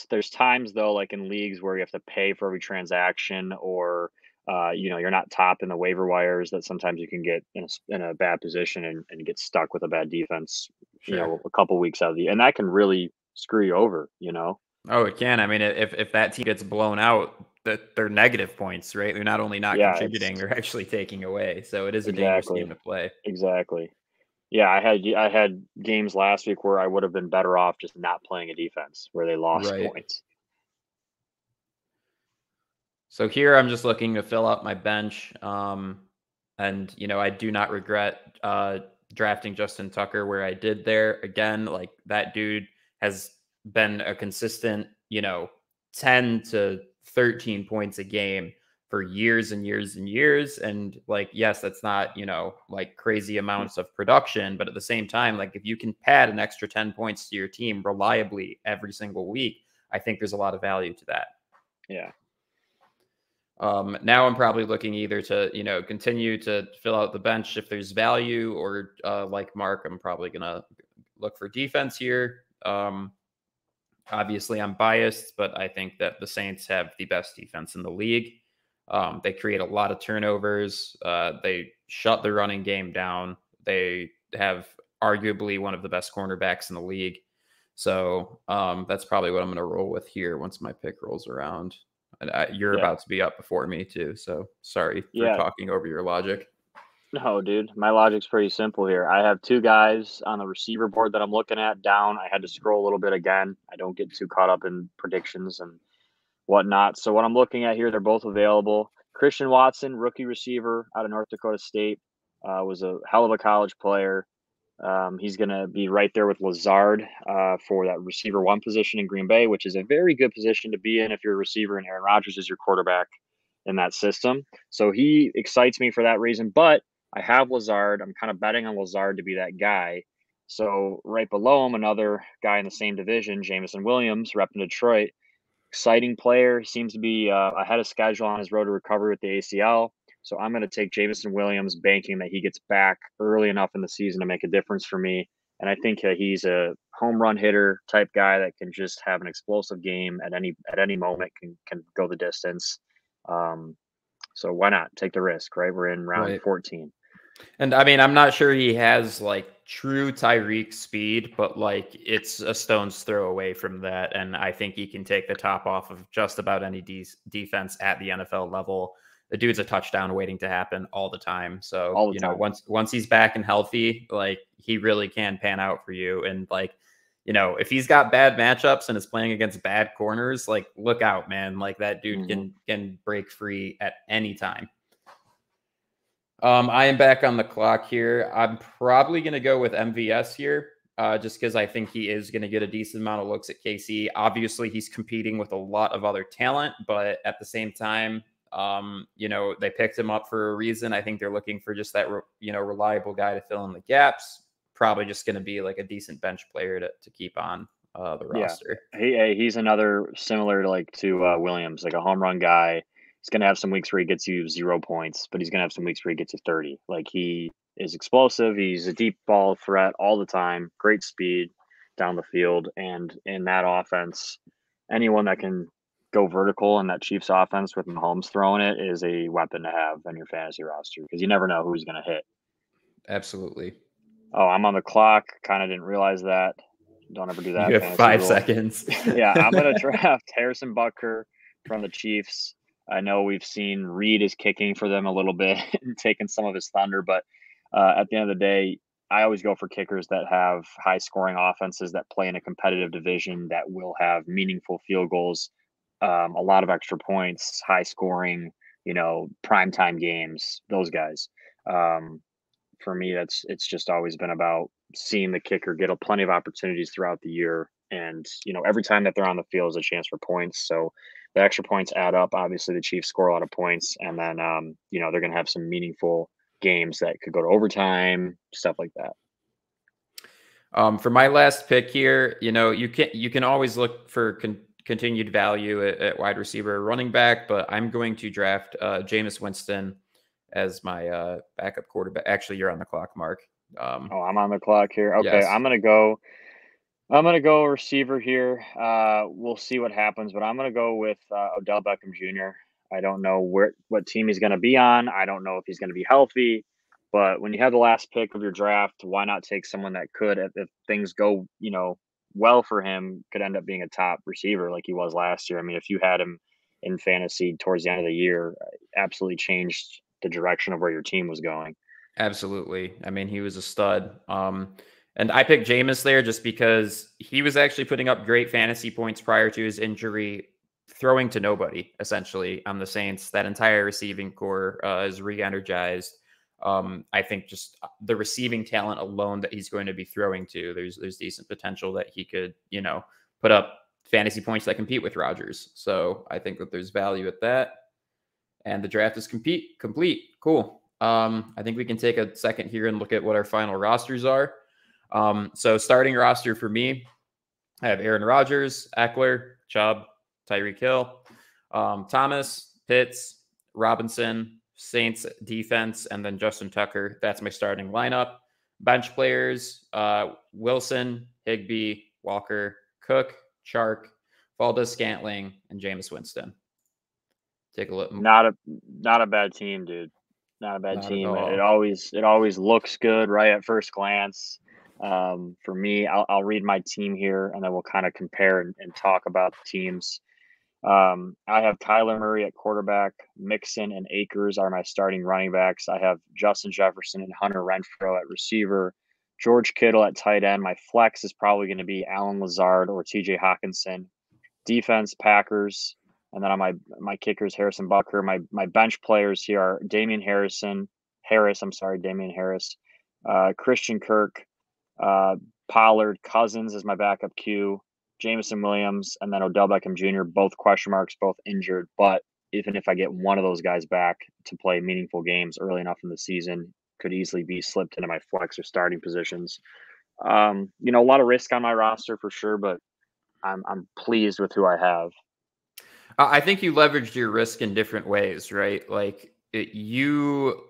There's times, though, like in leagues where you have to pay for every transaction or, you're not top in the waiver wires, that sometimes you can get in a bad position and get stuck with a bad defense, Sure. a couple weeks out of and that can really screw you over, Oh, it can. I mean, if that team gets blown out, that they're negative points, right? They're not only not contributing, they're actually taking away. So it is a dangerous game to play. Exactly. Yeah, I had games last week where I would have been better off just not playing a defense where they lost points. So here I'm just looking to fill out my bench. And I do not regret drafting Justin Tucker where I did there. Again, like that dude has been a consistent, 10 to 13 points a game for years and years and years. And like, yes, that's not, like crazy amounts of production, but at the same time, like if you can pad an extra 10 points to your team reliably every single week, I think there's a lot of value to that. Yeah. Now I'm probably looking either to, continue to fill out the bench if there's value, or like Mark, I'm probably going to look for defense here. Obviously I'm biased, but I think that the Saints have the best defense in the league. They create a lot of turnovers. They shut the running game down. They have arguably one of the best cornerbacks in the league. So that's probably what I'm going to roll with here once my pick rolls around. And you're about to be up before me too. So sorry for talking over your logic. No, dude, my logic's pretty simple here. I have two guys on the receiver board that I'm looking at down. I had to scroll a little bit again. I don't get too caught up in predictions and whatnot. So what I'm looking at here, they're both available. Christian Watson, rookie receiver out of North Dakota State, was a hell of a college player. He's going to be right there with Lazard for that receiver one position in Green Bay, which is a very good position to be in if you're a receiver and Aaron Rodgers is your quarterback in that system. So he excites me for that reason. But I have Lazard. I'm kind of betting on Lazard to be that guy. So right below him, another guy in the same division, Jamison Williams, rep in Detroit. Exciting player. He seems to be ahead of schedule on his road to recovery with the ACL. So I'm going to take Jamison Williams, banking that he gets back early enough in the season to make a difference for me. And I think he's a home run hitter type guy that can just have an explosive game at any moment, can go the distance. So why not take the risk, right? We're in round 14. And I mean, I'm not sure he has like true Tyreek speed, but like it's a stone's throw away from that. And I think he can take the top off of just about any defense at the NFL level. The dude's a touchdown waiting to happen all the time. So, you know, once he's back and healthy, like he really can pan out for you. And like, you know, if he's got bad matchups and is playing against bad corners, like look out, man. Like that dude can break free at any time. I am back on the clock here. I'm probably going to go with MVS here, just because I think he is going to get a decent amount of looks at KC. Obviously, he's competing with a lot of other talent, but at the same time, you know, they picked him up for a reason. I think they're looking for just that, you know, reliable guy to fill in the gaps. Probably just going to be like a decent bench player to keep on the roster. Yeah. He's another similar to Williams, like a home run guy. He's going to have some weeks where he gets you 0 points, but he's going to have some weeks where he gets you 30. Like he is explosive. He's a deep ball threat all the time. Great speed down the field. And in that offense, anyone that can go vertical in that Chiefs offense with Mahomes throwing it is a weapon to have on your fantasy roster because you never know who's going to hit. Absolutely. Oh, I'm on the clock. Kind of didn't realize that. Don't ever do that. You have 5 seconds. Yeah, I'm going to draft Harrison Butker from the Chiefs. I know we've seen Reed is kicking for them a little bit and taking some of his thunder, but at the end of the day, I always go for kickers that have high scoring offenses that play in a competitive division that will have meaningful field goals, a lot of extra points, high scoring, you know, primetime games, those guys. For me, it's just always been about seeing the kicker get plenty of opportunities throughout the year. And, you know, every time that they're on the field is a chance for points. So the extra points add up. Obviously, the Chiefs score a lot of points. And then, you know, they're going to have some meaningful games that could go to overtime, stuff like that. For my last pick here, you know, you can always look for continued value at wide receiver or running back, but I'm going to draft Jameis Winston as my backup quarterback. Actually, you're on the clock, Mark. I'm on the clock here. Okay, yes. I'm gonna go receiver here. We'll see what happens, but I'm gonna go with Odell Beckham Jr. I don't know what team he's gonna be on. I don't know if he's gonna be healthy. But when you have the last pick of your draft, why not take someone that could, if things go, you know, well for him, could end up being a top receiver like he was last year. I mean, if you had him in fantasy towards the end of the year, absolutely changed the direction of where your team was going. Absolutely. I mean, he was a stud. And I picked Jameis there just because he was actually putting up great fantasy points prior to his injury, throwing to nobody, essentially, on the Saints. That entire receiving core is re-energized. I think just the receiving talent alone that he's going to be throwing to, there's decent potential that he could, you know, put up fantasy points that compete with Rodgers. So I think that there's value at that. And the draft is complete. Cool. I think we can take a second here and look at what our final rosters are. So starting roster for me, I have Aaron Rodgers, Eckler, Chubb, Tyreek Hill, Thomas, Pitts, Robinson, Saints defense, and then Justin Tucker. That's my starting lineup. Bench players, Wilson, Higbee, Walker, Cook, Chark, Valdez-Scantling, and Jameis Winston. Take a look. Not a bad team, dude. Not a bad team. It always looks good right at first glance. For me, I'll read my team here, and then we'll kind of compare and talk about the teams. I have Kyler Murray at quarterback. Mixon and Akers are my starting running backs. I have Justin Jefferson and Hunter Renfrow at receiver. George Kittle at tight end. My flex is probably going to be Alan Lazard or TJ Hawkinson. Defense, Packers. And then on my kickers, Harrison Butker. My bench players here are Damian Harris, Christian Kirk, Pollard, Cousins is my backup Q, Jameson Williams, and then Odell Beckham Jr. Both question marks, both injured. But even if I get one of those guys back to play meaningful games early enough in the season, could easily be slipped into my flex or starting positions. A lot of risk on my roster for sure, but I'm pleased with who I have. I think you leveraged your risk in different ways, right? Like you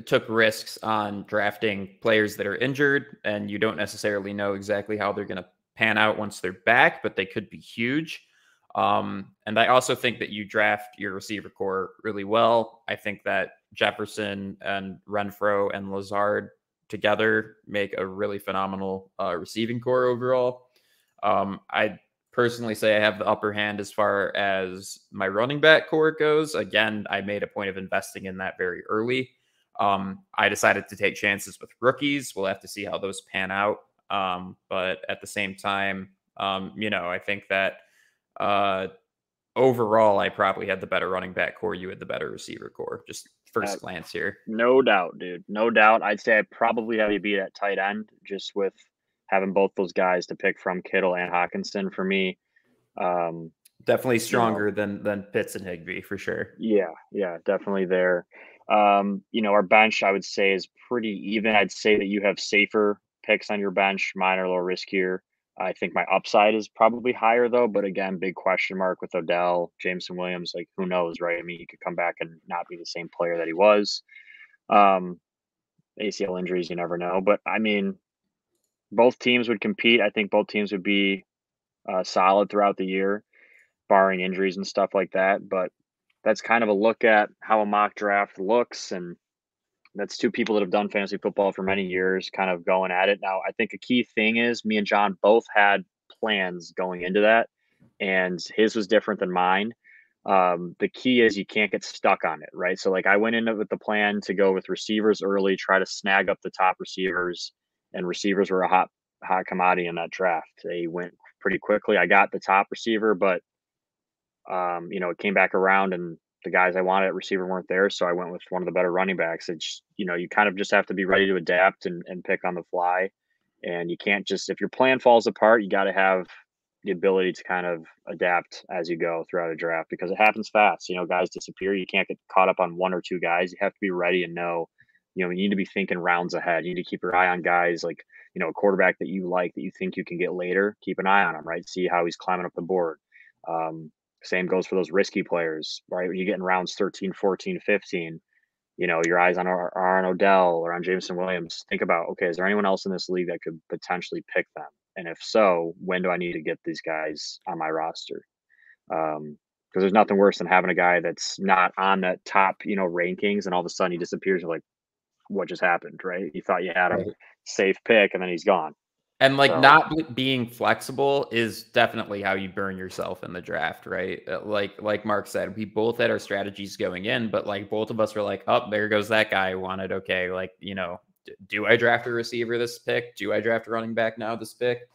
took risks on drafting players that are injured, and you don't necessarily know exactly how they're going to pan out once they're back, but they could be huge. And I also think that you draft your receiver core really well. I think that Jefferson and Renfrow and Lazard together make a really phenomenal receiving core overall. I personally say I have the upper hand as far as my running back core goes. Again, I made a point of investing in that very early. I decided to take chances with rookies. We'll have to see how those pan out. But at the same time, I think that overall, I probably had the better running back core. You had the better receiver core. Just first glance here. No doubt, dude. No doubt. I'd say I probably have you beat at tight end just with having both those guys to pick from, Kittle and Hawkinson for me. Definitely stronger than Pitts and Higbee for sure. Yeah, definitely there. Our bench I would say is pretty even. I'd say that you have safer picks on your bench. Mine are a little riskier. I think my upside is probably higher though, but again, big question mark with Odell, Jameson Williams. Like, who knows, right? I mean, he could come back and not be the same player that he was. ACL injuries, you never know. But I mean, both teams would compete. I think both teams would be solid throughout the year, barring injuries and stuff like that. But that's kind of a look at how a mock draft looks. And that's two people that have done fantasy football for many years kind of going at it. Now, I think a key thing is me and John both had plans going into that, and his was different than mine. The key is you can't get stuck on it, right? So, like, I went in with the plan to go with receivers early, try to snag up the top receivers, and receivers were a hot commodity in that draft. They went pretty quickly. I got the top receiver, but it came back around and the guys I wanted at receiver weren't there. So I went with one of the better running backs. It's, you kind of just have to be ready to adapt and pick on the fly. And you can't just, if your plan falls apart, you got to have the ability to kind of adapt as you go throughout a draft because it happens fast. Guys disappear. You can't get caught up on one or two guys. You have to be ready and know, you need to be thinking rounds ahead. You need to keep your eye on guys like, a quarterback that you like, that you think you can get later. Keep an eye on him, right? See how he's climbing up the board. Same goes for those risky players, right? When you get in rounds 13, 14, 15, your eyes are on Odell or on Jameson Williams. Think about, okay, is there anyone else in this league that could potentially pick them? And if so, when do I need to get these guys on my roster? Because there's nothing worse than having a guy that's not on that top, rankings, and all of a sudden he disappears. You're like, what just happened, right? You thought you had him safe pick, and then he's gone. And not being flexible is definitely how you burn yourself in the draft, right? Like Mark said, we both had our strategies going in, but like both of us were like, oh, there goes that guy I wanted. Okay, like, do I draft a receiver this pick? Do I draft a running back now this pick?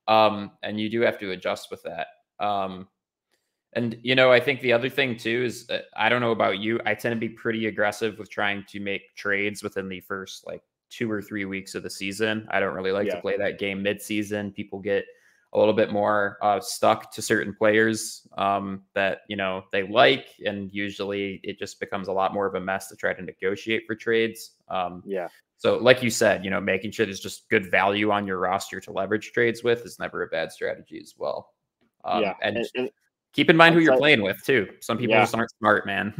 And you do have to adjust with that. And I think the other thing too is I don't know about you, I tend to be pretty aggressive with trying to make trades within the first 2 or 3 weeks of the season. I don't really like to play that game mid-season. People get a little bit more stuck to certain players that they like, and usually it just becomes a lot more of a mess to try to negotiate for trades. So like you said, making sure there's just good value on your roster to leverage trades with is never a bad strategy as well. And keep in mind who you're playing with too. Some people just aren't smart, man.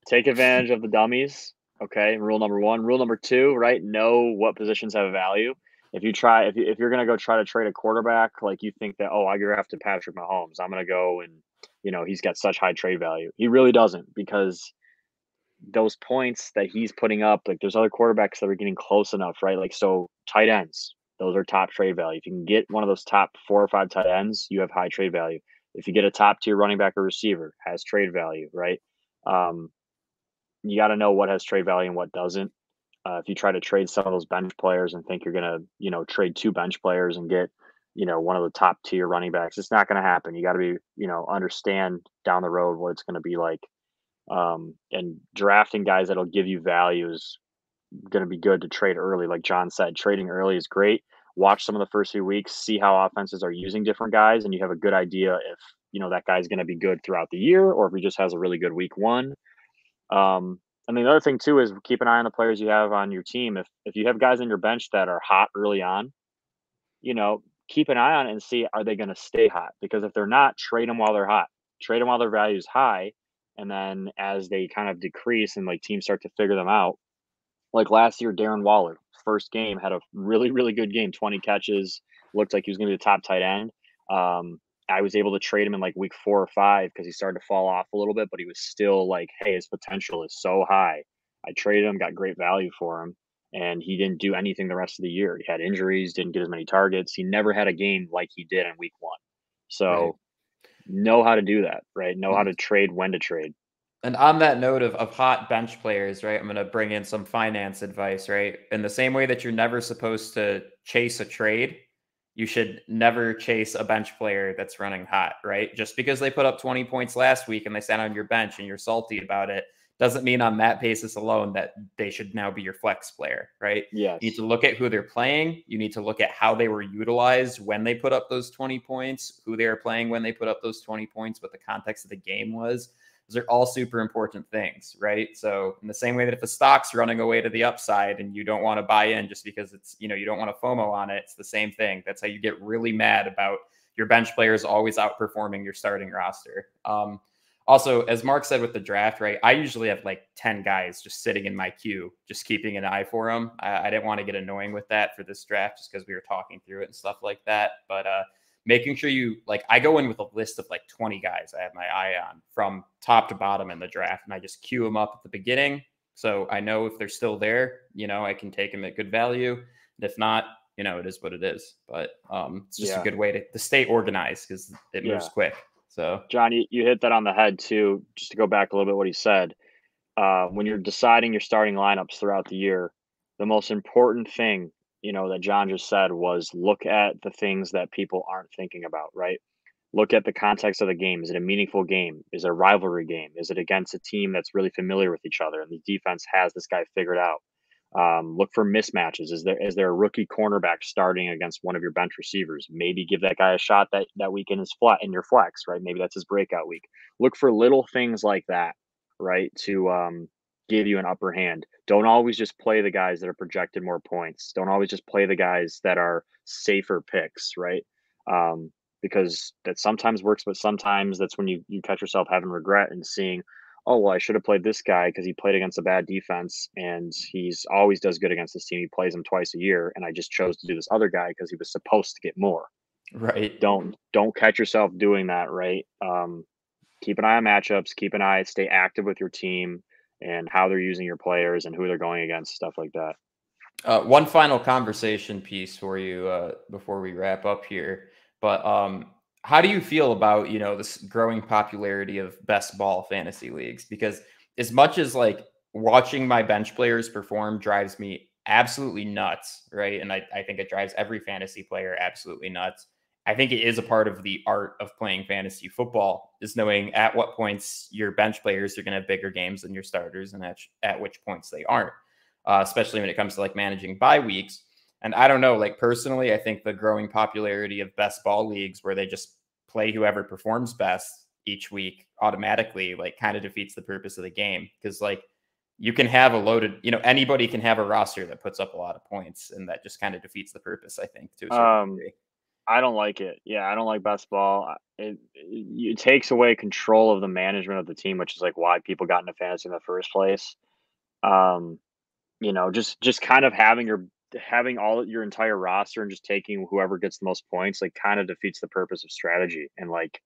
Take advantage of the dummies. Okay, rule number 1. Rule number 2, right? Know what positions have value. If you're going to go try to trade a quarterback, like you think that, I drafted Patrick Mahomes, I'm going to go and, he's got such high trade value. He really doesn't, because those points that he's putting up, like there's other quarterbacks that are getting close enough, right? Like, so tight ends, those are top trade value. If you can get one of those top 4 or 5 tight ends, you have high trade value. If you get a top tier running back or receiver, has trade value, right? Um, you got to know what has trade value and what doesn't. If you try to trade some of those bench players and think you're gonna, trade two bench players and get, one of the top tier running backs, it's not gonna happen. You got to be, understand down the road what it's gonna be like. And drafting guys that'll give you value is going to be good to trade early. Like John said, trading early is great. Watch some of the first few weeks, see how offenses are using different guys, and you have a good idea if that guy's going to be good throughout the year or if he just has a really good week one. And the other thing too is keep an eye on the players you have on your team. If you have guys on your bench that are hot early on, keep an eye on it and see, are they going to stay hot? Because if they're not, trade them while they're hot. Trade them while their value is high, and then as they kind of decrease and like teams start to figure them out, like last year, Darren Waller, first game, had a really, really good game, 20 catches, looked like he was going to be the top tight end. I was able to trade him in like week 4 or 5 because he started to fall off a little bit, but he was still like, hey, his potential is so high. I traded him, got great value for him, and he didn't do anything the rest of the year. He had injuries, didn't get as many targets. He never had a game like he did in week 1. Right. So know how to do that, right? Know how to trade, when to trade. And on that note of hot bench players, right, I'm going to bring in some finance advice, right? In the same way that you're never supposed to chase a trade, you should never chase a bench player that's running hot, right? Just because they put up 20 points last week and they sat on your bench and you're salty about it doesn't mean on that basis alone that they should now be your flex player, right? Yes. You need to look at who they're playing. You need to look at how they were utilized when they put up those 20 points, who they were playing when they put up those 20 points, what the context of the game was. Those are all super important things, right? So in the same way that if the stock's running away to the upside and you don't want to buy in just because it's, you don't want to FOMO on it, it's the same thing. That's how you get really mad about your bench players always outperforming your starting roster. Also, as Mark said with the draft, right, I usually have like 10 guys just sitting in my queue, just keeping an eye for them. I didn't want to get annoying with that for this draft just because we were talking through it and stuff like that. But making sure you I go in with a list of like 20 guys I have my eye on from top to bottom in the draft, and I just queue them up at the beginning. So I know if they're still there, I can take them at good value. And if not, it is what it is. But it's just a good way to stay organized because it moves quick. So John, you hit that on the head too. Just to go back a little bit, what he said, when you're deciding your starting lineups throughout the year, the most important thing, that John just said was look at the things that people aren't thinking about, right? Look at the context of the game. Is it a meaningful game? Is it a rivalry game? Is it against a team that's really familiar with each other and the defense has this guy figured out? Look for mismatches. Is there a rookie cornerback starting against one of your bench receivers? Maybe give that guy a shot that week in his flat in your flex, right? Maybe that's his breakout week. Look for little things like that, right, to give you an upper hand. Don't always just play the guys that are projected more points. Don't always just play the guys that are safer picks, right? Because that sometimes works, but sometimes that's when you catch yourself having regret and seeing, oh, well, I should have played this guy because he played against a bad defense and he's always does good against this team. He plays them twice a year, and I just chose to do this other guy because he was supposed to get more. right. Don't catch yourself doing that, right? Keep an eye on matchups, stay active with your team and how they're using your players and who they're going against, stuff like that. One final conversation piece for you before we wrap up here. But how do you feel about, this growing popularity of best ball fantasy leagues? Because as much as like watching my bench players perform drives me absolutely nuts, right? And I think it drives every fantasy player absolutely nuts. I think it is a part of the art of playing fantasy football is knowing at what points your bench players are going to have bigger games than your starters and at which points they aren't, especially when it comes to like managing bye weeks. And I don't know, like personally, I think the growing popularity of best ball leagues where they just play whoever performs best each week automatically, like kind of defeats the purpose of the game. Because like you can have a loaded, anybody can have a roster that puts up a lot of points, and that just kind of defeats the purpose, I think, to a certain degree. I don't like it. Yeah, I don't like best ball. It takes away control of the management of the team, which is like why people got into fantasy in the first place. Um, just kind of having all your entire roster and just taking whoever gets the most points, like kind of defeats the purpose of strategy, and like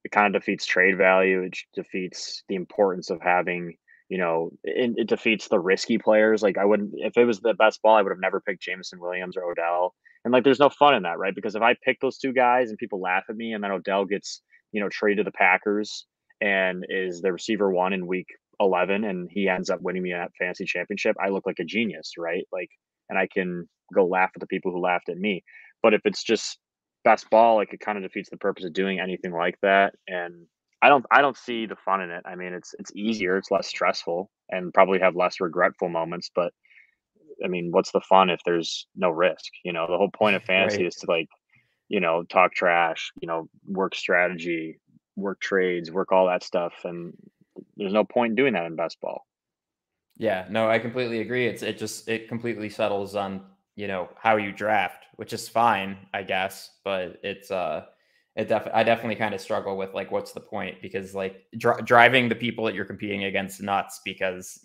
it kind of defeats trade value. It defeats the importance of having, it defeats the risky players. Like I wouldn't, if it was the best ball, I would have never picked Jameson Williams or Odell. And like, there's no fun in that, right? Because if I pick those two guys and people laugh at me and then Odell gets, trade to the Packers and is the receiver one in week 11 and he ends up winning me that fantasy championship, I look like a genius, right? Like, and I can go laugh at the people who laughed at me. But if it's just best ball, like it kind of defeats the purpose of doing anything like that. And I don't see the fun in it. I mean, it's easier, it's less stressful, and probably have less regretful moments. But I mean, what's the fun if there's no risk? The whole point of fantasy Right. is to like, talk trash, work strategy, work trades, work all that stuff. And there's no point in doing that in best ball. Yeah, no, I completely agree. It completely settles on, how you draft, which is fine, I guess, but I definitely kind of struggle with like what's the point, because like driving the people that you're competing against nuts because,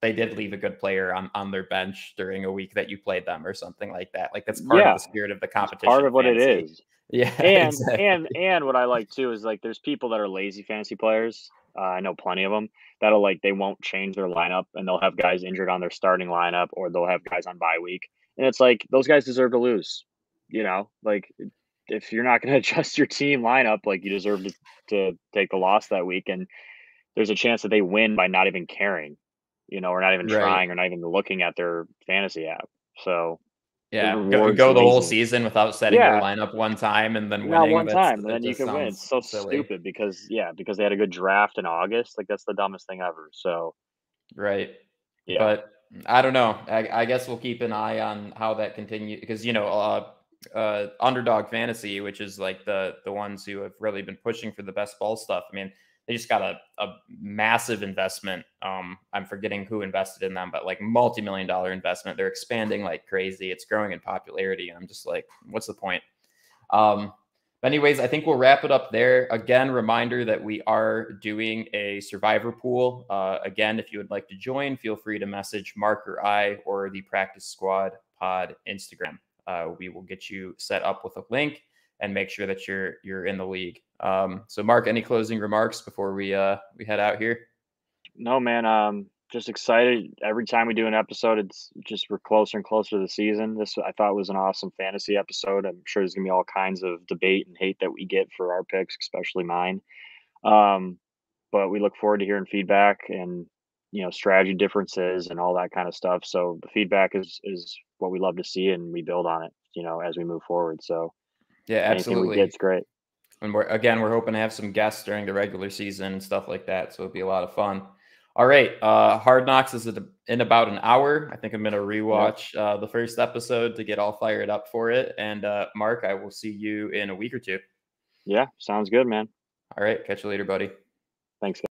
they did leave a good player on their bench during a week that you played them or something like that. Like that's part of Yeah, the spirit of the it's part competition of of what it fantasy. is. Yeah, And and exactly. and what I like too is like there's people that are lazy fantasy players. I know plenty of them that'll like they won't change their lineup and they'll have guys injured on their starting lineup or they'll have guys on bye week. And it's like those guys deserve to lose. Like if you're not going to adjust your team lineup, like you deserve to take the loss that week. And there's a chance that they win by not even caring, or not even Right. trying or not even looking at their fantasy app. So it Yeah. rewards Go the whole laziness. season without setting your Yeah, lineup one time and then not winning. one time, and That then you just can win. It's sounds so silly. stupid because they had a good draft in August. Like that's the dumbest thing ever. So Right. yeah, But I don't know. I guess we'll keep an eye on how that continues because Underdog Fantasy, which is like the ones who have really been pushing for the best ball stuff. I mean, they just got a massive investment. I'm forgetting who invested in them, but like multi-million-dollar investment. They're expanding like crazy. It's growing in popularity, and I'm just like, what's the point? Um, but anyways, I think we'll wrap it up there. Again, reminder that we are doing a survivor pool. Again, if you would like to join, feel free to message Mark or I or the Practice Squad Pod Instagram. We will get you set up with a link and make sure that you're in the league. So, Mark, any closing remarks before we head out here? no man, just excited every time we do an episode. It's just we're closer and closer to the season. This I thought was an awesome fantasy episode. I'm sure there's gonna be all kinds of debate and hate that we get for our picks, especially mine. Um, but we look forward to hearing feedback and strategy differences and all that kind of stuff. So the feedback is what we love to see, and we build on it, as we move forward. So Yeah, anything we get absolutely. is great. And we're hoping to have some guests during the regular season and stuff like that. So it'll be a lot of fun. All right. Hard Knocks is in about an hour. I think I'm going to Yep. rewatch the first episode to get all fired up for it. And Mark, I will see you in a week or two. Yeah, sounds good, man. All right. Catch you later, buddy. Thanks.